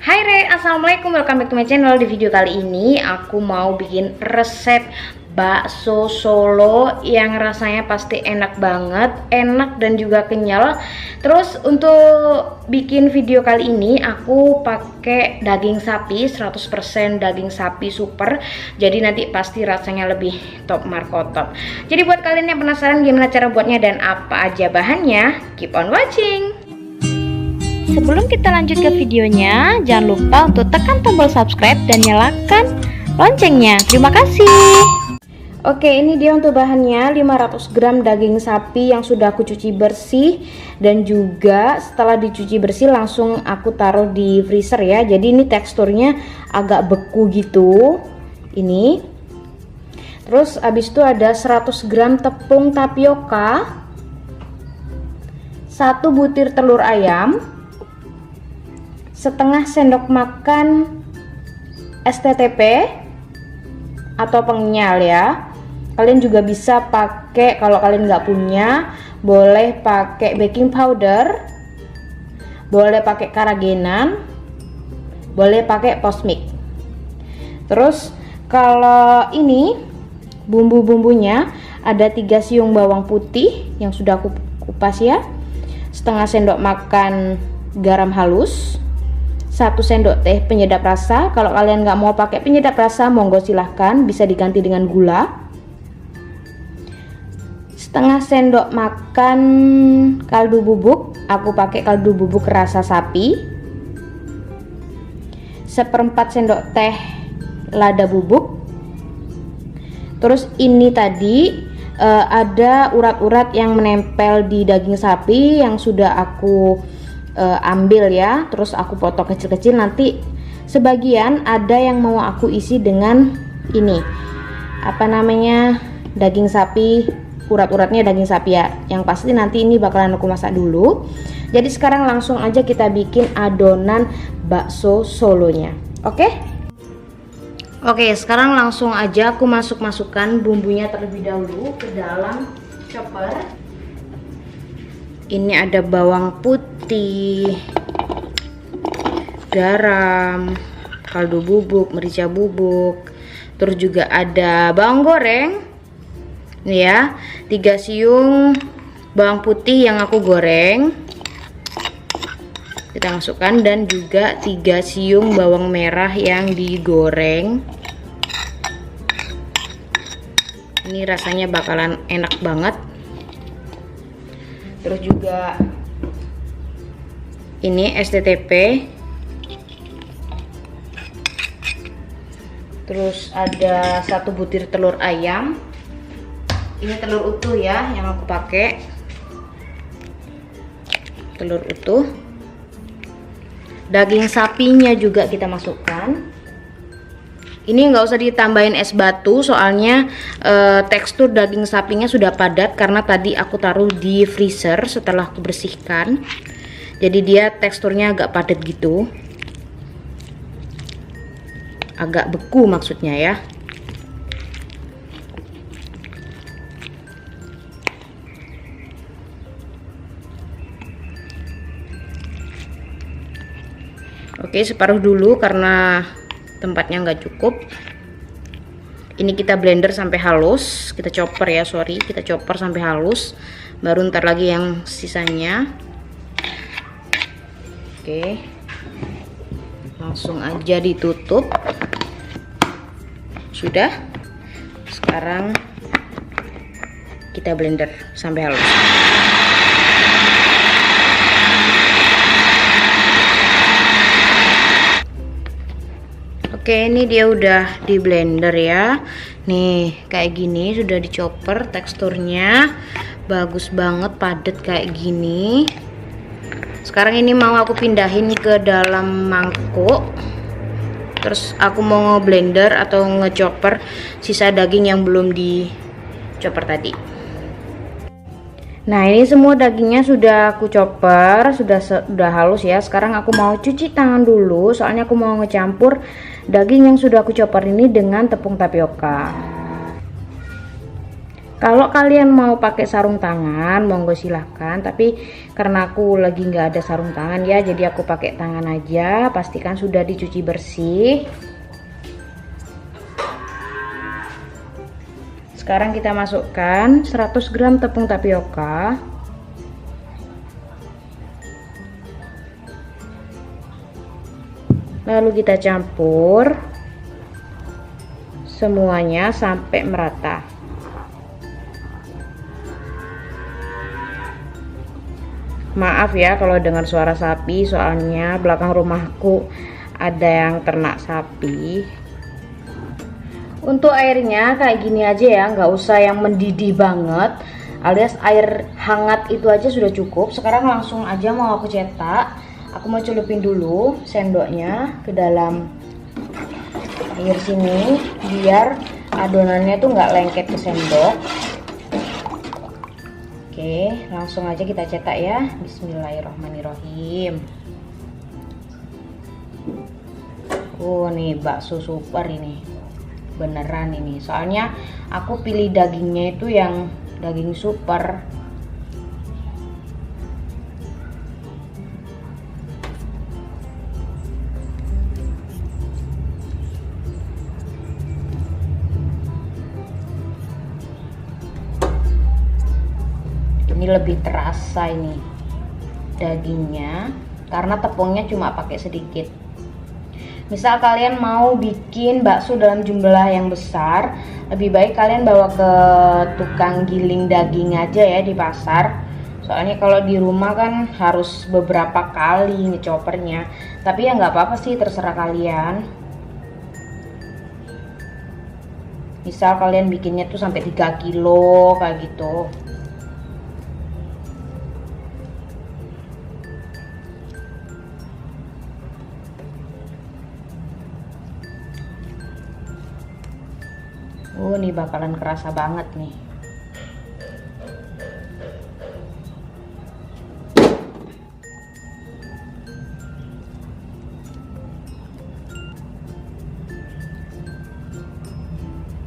Hai Re, assalamualaikum, welcome back to my channel. Di video kali ini aku mau bikin resep bakso Solo yang rasanya pasti enak banget, enak dan juga kenyal. Terus untuk bikin video kali ini aku pakai daging sapi 100% daging sapi super. Jadi nanti pasti rasanya lebih top markotop. Jadi buat kalian yang penasaran gimana cara buatnya dan apa aja bahannya, keep on watching. Sebelum kita lanjut ke videonya, jangan lupa untuk tekan tombol subscribe dan nyalakan loncengnya. Terima kasih. Oke, ini dia untuk bahannya. 500 gram daging sapi yang sudah aku cuci bersih, dan juga setelah dicuci bersih langsung aku taruh di freezer ya. Jadi ini teksturnya agak beku gitu. Ini. Terus habis itu ada 100 gram tepung tapioka, 1 butir telur ayam, setengah sendok makan STTP atau pengenyal ya. Kalian juga bisa pakai, kalau kalian nggak punya boleh pakai baking powder, boleh pakai karagenan, boleh pakai posmik. Terus kalau ini bumbu-bumbunya ada 3 siung bawang putih yang sudah aku kupas ya, setengah sendok makan garam halus, 1 sendok teh penyedap rasa. Kalau kalian nggak mau pakai penyedap rasa, monggo silahkan, bisa diganti dengan gula. Setengah sendok makan kaldu bubuk, aku pakai kaldu bubuk rasa sapi. 1/4 sendok teh lada bubuk. Terus ini tadi ada urat-urat yang menempel di daging sapi yang sudah aku ambil ya, terus aku potong kecil-kecil. Nanti sebagian ada yang mau aku isi dengan ini apa namanya, daging sapi, urat-uratnya daging sapi ya, yang pasti nanti ini bakalan aku masak dulu. Jadi sekarang langsung aja kita bikin adonan bakso Solonya. Oke, sekarang langsung aja aku masukkan bumbunya terlebih dahulu ke dalam chopper. Ini ada bawang putih, garam, kaldu bubuk, merica bubuk, terus juga ada bawang goreng nih ya, 3 siung bawang putih yang aku goreng kita masukkan, dan juga 3 siung bawang merah yang digoreng. Ini rasanya bakalan enak banget. Terus juga ini STTP, terus ada 1 butir telur ayam. Ini telur utuh ya yang aku pakai, telur utuh. Daging sapinya juga kita masukkan. Ini nggak usah ditambahin es batu, soalnya tekstur daging sapinya sudah padat karena tadi aku taruh di freezer setelah aku bersihkan. Jadi dia teksturnya agak padat gitu, agak beku maksudnya ya. Oke, separuh dulu karena tempatnya nggak cukup. Ini kita blender sampai halus, kita chopper ya, kita chopper sampai halus, baru ntar lagi yang sisanya. Oke, langsung aja ditutup. Sudah, sekarang kita blender sampai halus. Oke, ini dia udah di blender ya. Nih, kayak gini sudah dichopper, teksturnya bagus banget, padat kayak gini. Sekarang ini mau aku pindahin ke dalam mangkuk. Terus aku mau nge-blender atau nge-chopper sisa daging yang belum di-chopper tadi. Nah, ini semua dagingnya sudah aku chopper, sudah halus ya. Sekarang aku mau cuci tangan dulu, soalnya aku mau ngecampur daging yang sudah aku chopper ini dengan tepung tapioka. Kalau kalian mau pakai sarung tangan, monggo silahkan. Tapi karena aku lagi nggak ada sarung tangan ya, jadi aku pakai tangan aja. Pastikan sudah dicuci bersih. Sekarang kita masukkan 100 gram tepung tapioka. Lalu kita campur semuanya sampai merata. Maaf ya kalau dengar suara sapi, soalnya belakang rumahku ada yang ternak sapi. Untuk airnya kayak gini aja ya, nggak usah yang mendidih banget, alias air hangat itu aja sudah cukup. Sekarang langsung aja mau aku cetak. Aku mau celupin dulu sendoknya ke dalam air sini biar adonannya tuh nggak lengket ke sendok. Oke, langsung aja kita cetak ya. Bismillahirrohmanirrohim. Oh nih bakso super ini, beneran ini. Soalnya aku pilih dagingnya itu yang daging super. Ini lebih terasa ini dagingnya karena tepungnya cuma pakai sedikit. Misal kalian mau bikin bakso dalam jumlah yang besar, lebih baik kalian bawa ke tukang giling daging aja ya di pasar. Soalnya kalau di rumah kan harus beberapa kali ngecopernya. Tapi ya nggak apa-apa sih, terserah kalian. Misal kalian bikinnya tuh sampai 3 kilo kayak gitu. Oh, ini bakalan kerasa banget nih.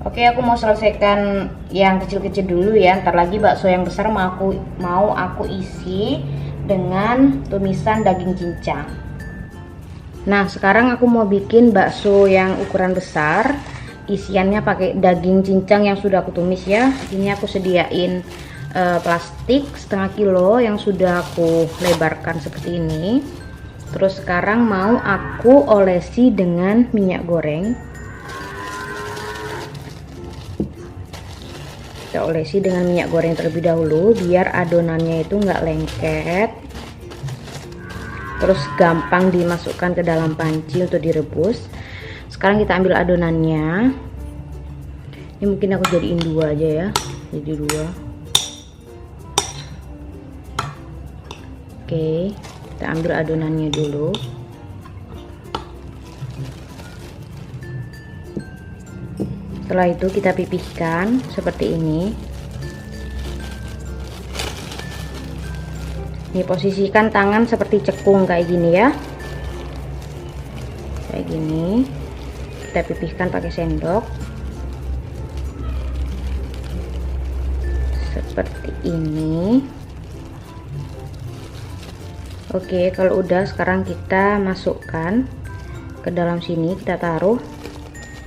Oke, aku mau selesaikan yang kecil-kecil dulu ya. Ntar lagi bakso yang besar mau aku isi dengan tumisan daging cincang. Nah, sekarang aku mau bikin bakso yang ukuran besar. Isiannya pakai daging cincang yang sudah aku tumis ya. Ini aku sediain plastik setengah kilo yang sudah aku lebarkan seperti ini. Terus sekarang mau aku olesi dengan minyak goreng. Kita olesi dengan minyak goreng terlebih dahulu biar adonannya itu nggak lengket. Terus gampang dimasukkan ke dalam panci untuk direbus. Sekarang kita ambil adonannya. Ini mungkin aku jadiin 2 aja ya, jadi 2. Oke, kita ambil adonannya dulu. Setelah itu kita pipihkan seperti ini. Ini posisikan tangan seperti cekung kayak gini ya, kayak gini. Kita pipihkan pakai sendok seperti ini. Oke, kalau udah sekarang kita masukkan ke dalam sini. Kita taruh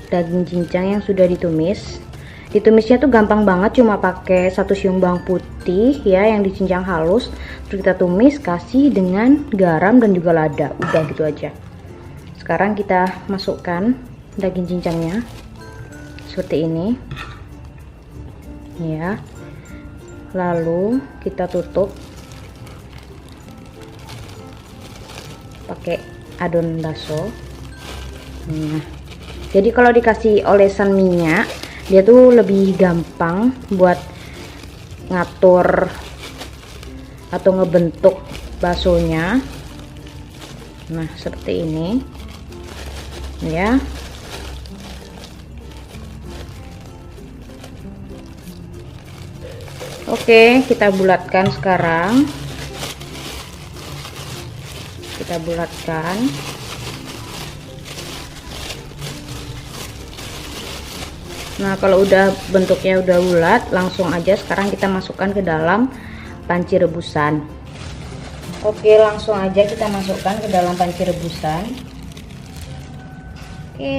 daging cincang yang sudah ditumis. Ditumisnya tuh gampang banget, cuma pakai 1 siung bawang putih ya yang dicincang halus. Terus kita tumis, kasih dengan garam dan juga lada. Udah gitu aja. Sekarang kita masukkan daging cincangnya seperti ini ya, lalu kita tutup pakai adonan bakso. Nah, jadi kalau dikasih olesan minyak dia tuh lebih gampang buat ngatur atau ngebentuk baksonya. Nah, seperti ini ya. Oke, kita bulatkan sekarang. Kita bulatkan. Nah, kalau udah bentuknya udah bulat, langsung aja sekarang kita masukkan ke dalam panci rebusan. Oke, langsung aja kita masukkan ke dalam panci rebusan. Oke,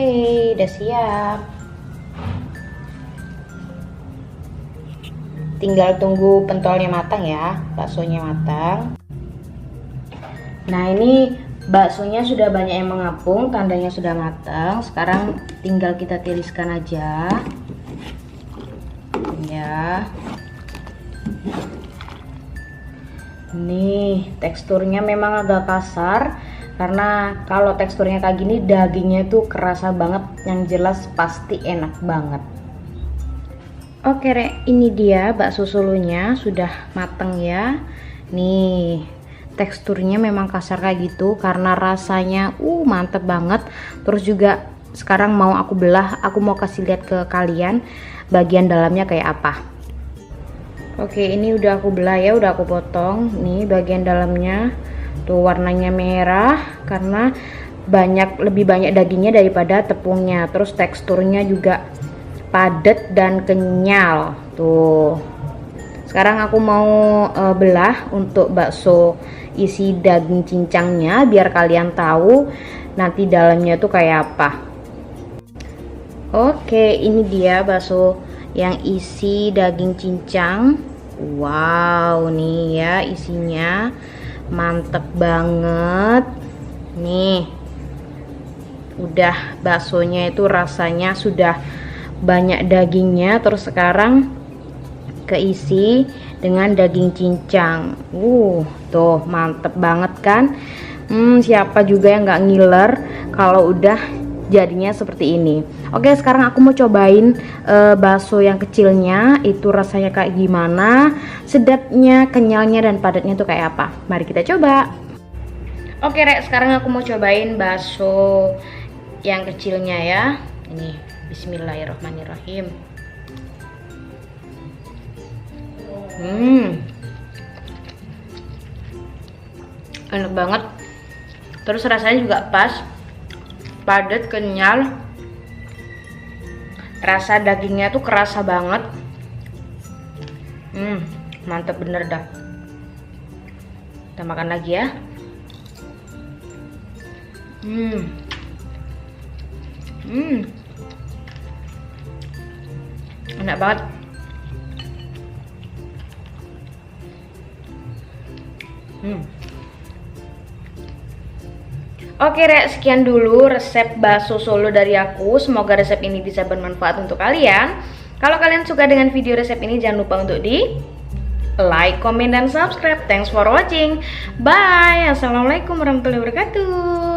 udah siap. Tinggal tunggu pentolnya matang ya, baksonya matang. Nah, ini baksonya sudah banyak yang mengapung, tandanya sudah matang. Sekarang tinggal kita tiriskan aja. Ya. Nih, teksturnya memang agak kasar karena kalau teksturnya kayak gini dagingnya tuh kerasa banget, yang jelas pasti enak banget. Oke, Rek, ini dia bakso solonya sudah mateng ya. Nih, teksturnya memang kasar kayak gitu karena rasanya mantep banget. Terus juga sekarang mau aku belah, aku mau kasih lihat ke kalian bagian dalamnya kayak apa. Oke, ini udah aku belah ya, udah aku potong. Nih bagian dalamnya tuh warnanya merah karena lebih banyak dagingnya daripada tepungnya. Terus teksturnya juga padat dan kenyal tuh. Sekarang aku mau belah untuk bakso isi daging cincangnya biar kalian tahu nanti dalamnya tuh kayak apa. Oke, ini dia bakso yang isi daging cincang. Wow, nih ya isinya mantep banget. Nih, udah baksonya itu rasanya sudah banyak dagingnya, terus sekarang keisi dengan daging cincang. Tuh mantep banget kan. Siapa juga yang nggak ngiler kalau udah jadinya seperti ini. Oke, sekarang aku mau cobain bakso yang kecilnya itu rasanya kayak gimana, sedapnya, kenyalnya, dan padatnya tuh kayak apa. Mari kita coba. Oke, Rek, sekarang aku mau cobain bakso yang kecilnya ya. Ini bismillahirrahmanirrahim. Enak banget. Terus rasanya juga pas, padat, kenyal. Rasa dagingnya tuh kerasa banget. Mantep bener dah. Kita makan lagi ya. Enak banget. Oke, Rek, sekian dulu resep bakso Solo dari aku. Semoga resep ini bisa bermanfaat untuk kalian. Kalau kalian suka dengan video resep ini, jangan lupa untuk di like, comment, dan subscribe. Thanks for watching. Bye. Assalamualaikum warahmatullahi wabarakatuh.